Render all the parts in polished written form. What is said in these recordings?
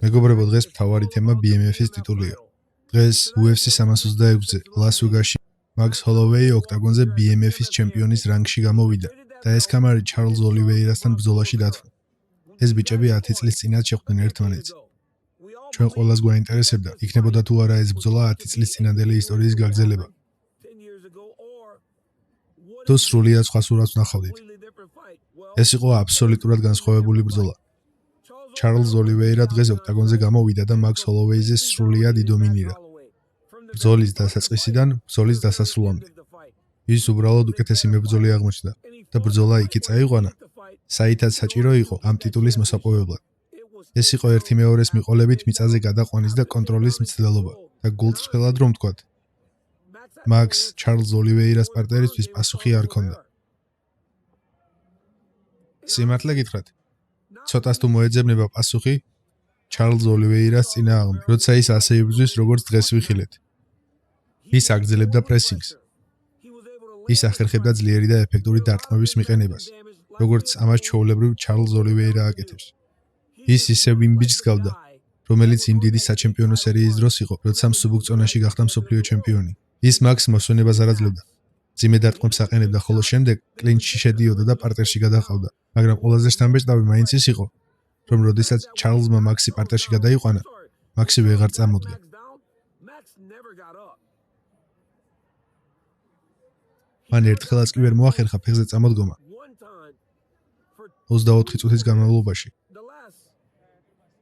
მეგობრებო, დღეს მთავარი თემა BMF-ის ტიტულია. დღეს UFC 326-ზე ლას ვეგასში მაქს ჰოლოვეი ოქტაგონზე BMF-ის ჩემპიონის რანგში გამოვიდა და ეს კამარი ჩარლზ ოლივეირასთან ბრძოლაში დათვრა. ეს ბიჭები 10 წლის წინათ შეხვდნენ ერთმანეთს. ჩვენ ყველას გვაინტერესებდა, იქნებოდა თუ არა ეს ბრძოლა 10 წლის წინანდელი ისტორიის გაგრძელება. თუ სრულიად სხვა სურათს ვნახავდით. ეს იყო აბსოლუტურად განსხვავებული ბრძოლა. ჩარლზ ოლივეირა დღეს ოქტაგონზე გამოვიდა და მაქს ჰოლოვეიზე სრულიად იდომინირა. ბრძოლის დასაწყისიდან ბრძოლის დასასრულამდე. ის უბრალოდ უკეთესი მებრძოლი აღმოჩნდა და ბრძოლა იქ წაიყვანა, საითაც საჭირო იყო ამ ტიტულის მოსაპოვებლად. ეს იყო ერთი მეორეს მიყოლებით მიწაზე გადაყვანის და კონტროლის მცდელობა და გულწრფელად რომ ვთქვათ, მაქს ჩარლზ ოლივეირას პარტნერისთვის პასუხი არ ჰქონდა. სიმართლე გითხრათ, ცოტას თუ მოეძებნება პასუხი ჩარლზ ოლივეირას წინააღმდეგ, როცა ის ასე იბრძვის, როგორც დღეს ვიხილეთ. ის აგრძელებდა პრესინგს. ის ახერხებდა ძლიერი და ეფექტური დარტყმების მიყენებას, როგორც ამას ჩვეულებრივ ჩარლზ ოლივეირა აკეთებს. ის ისევ იმ ბიჭს გავდა, რომელიც იმ დიდი საჩემპიონო სერიის დროს იყო, როცა მსუბუქ გახდა მსოფლიო ჩემპიონი. ის მაქს მოსვენებას არ აძლევდა. ძიმე დარტყმებს აყენებდა, ხოლო შემდეგ კლინჩში შედიოდა და პარტერში გადაყავდა. მაგრამ ყველაზე შთამბეჭდავი მაინც ის იყო, რომ როდესაც ჩარლზმა მაქსი პარტერში გადაიყვანა, მაქსი ვეღარ წამოდგა. მან ერთხელაც კი ვერ მოახერხა ფეხზე წამოდგომა. 24 წუთის განმავლობაში.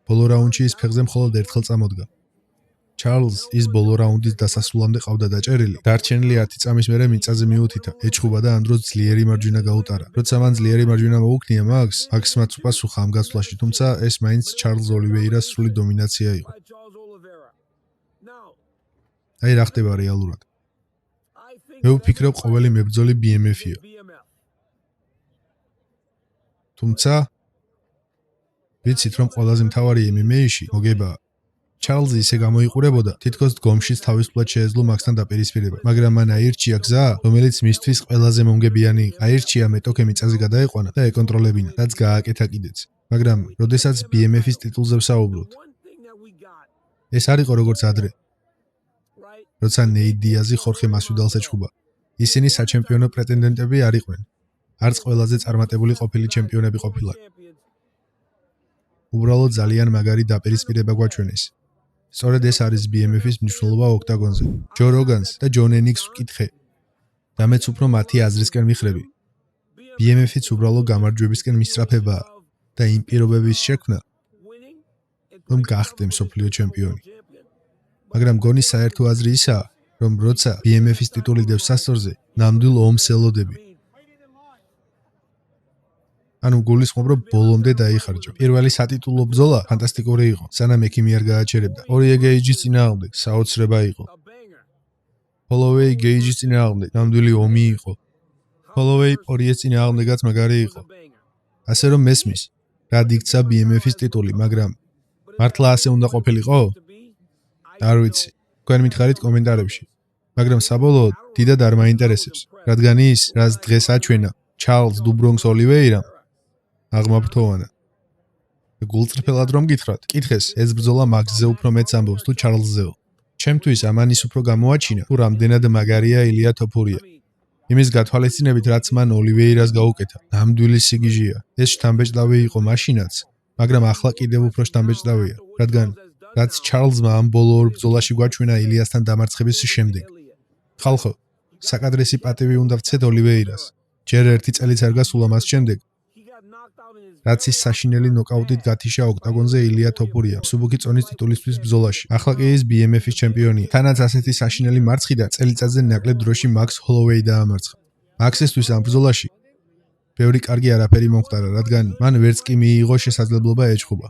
ბოლო რაუნდში ის ფეხზე მხოლოდ ერთხელ წამოდგა. ჩარლზ ის ბოლო რაუნდის დასასრულამდე ყავდა დაჭერილი. დარჩენილი 10 წამის მერე მიწაზე მიუთითა, ეჭხუბა და ამ დროს ძლიერი მარჯვენა გაუტარა. როცა მან ძლიერი მარჯვენა მოუქნია მაქსმა უპასუხა ამ გასვლაში, თუმცა ეს მაინც ჩარლზ ოლივეირას სრული დომინაცია იყო. აი რა ხდება რეალურად. მე ვფიქრობ, ყოველი მებრძოლი BMF-ია. თუმცა ვიცით, რომ ყველაზე მთავარი MMA-ში მოგებაა. ჩარლზი ისე გამოიყურებოდა, თითქოს დგომშიც თავისუფლად შეეძლო მაქსთან დაპირისპირება, მაგრამ მან აირჩია გზა, რომელიც მისთვის ყველაზე მომგებიანი იყო. აირჩია მეტოქე მიწაზე გადაეყვანა და ეკონტროლებინა, რაც გააკეთა კიდეც. მაგრამ როდესაც BMF-ის ტიტულზე ვსაუბრობთ, ეს არ იყო როგორც ადრე. როცა ნეიტ დიაზი ხორხე მასვიდალს ეჭხუბა. ისინი საჩემპიონო პრეტენდენტები არ იყვნენ. არც ყველაზე წარმატებული ყოფილი ჩემპიონები ყოფილან. უბრალოდ ძალიან მაგარი დაპირისპირება გვაჩვენეს. სწორედ ეს არის BMF-ის მნიშვნელობა ოქტაგონზე. ჯო როგანს და ჯონ ენიქსს ვკითხე და მეც უფრო მათი აზრისკენ მიხრები. BMF-იც უბრალოდ გამარჯვებისკენ მისწრაფებაა და იმ პირობების შექმნა, რომ გახდე მსოფლიო ჩემპიონი. მაგრამ გონი საერთო აზრი ისაა, რომ როცა BMF-ის ტიტული დევს სასწორზე, ნამდვილ ომს ელოდები. ანუ გულისხმობ, რომ ბოლომდე დაიხარჯა. პირველი სატიტულო ბრძოლა ფანტასტიკური იყო, სანამ ექიმი არ გააჩერებდა. ორი გეიჯის წინააღმდეგ საოცრება იყო. ჰოლოვეი გეიჯის წინააღმდეგ ნამდვილი ომი იყო. ჰოლოვეი პორიეს წინააღმდეგაც მაგარი იყო. ასე რომ მესმის, რა იქცა BMF-ის ტიტული, მაგრამ მართლა ასე უნდა ყოფილიყო? არ ვიცი. თქვენ მითხარით კომენტარებში. მაგრამ საბოლოოდ დიდად არ მაინტერესებს, რადგან ის, რაც დღეს აჩვენა ჩარლზ დუბრონგს ოლივეირამ, აღმაფრთოვანა. გულწრფელად რომ გითხრათ, კითხეს, ეს ბრძოლა მაქსზე უფრო მეც ამბობს თუ ჩარლზზეო. ჩემთვის ამანის უფრო გამოაჩინა, თუ რამდენად მაგარია ილია თოფურია. იმის გათვალისწინებით, რაც მან ოლივეირას გაუკეთა, ნამდვილი სიგიჟეა. ეს შთამბეჭდავი იყო მაშინაც, მაგრამ ახლა კიდევ უფრო შთამბეჭდავია, რადგან რაც ჩარლზმა ამ ბოლო ორ ბრძოლაში გვაჩვენა ილიასთან დამარცხების შემდეგ. ხალხო, საკადრესი პატივი უნდა ვცეთ ოლივეირას. ჯერ ერთი წელიც არ გასულა მას შემდეგ, რაც ის საშინელი ნოკაუტით გათიშა ოქტაგონზე ილია თოფურია მსუბუქი წონის ტიტულისთვის ბრძოლაში. ახლა კი ის BMF-ის ჩემპიონია. თანაც ასეთი საშინელი მარცხიდან წელიწადზე ნაკლებ დროში მაქს ჰოლოვეი დაამარცხა. მაქსისთვის ამ ბრძოლაში ბევრი კარგი არაფერი მომხდარა, რადგან მან ვერც კი მიიღო შესაძლებლობა ეჭხუბა.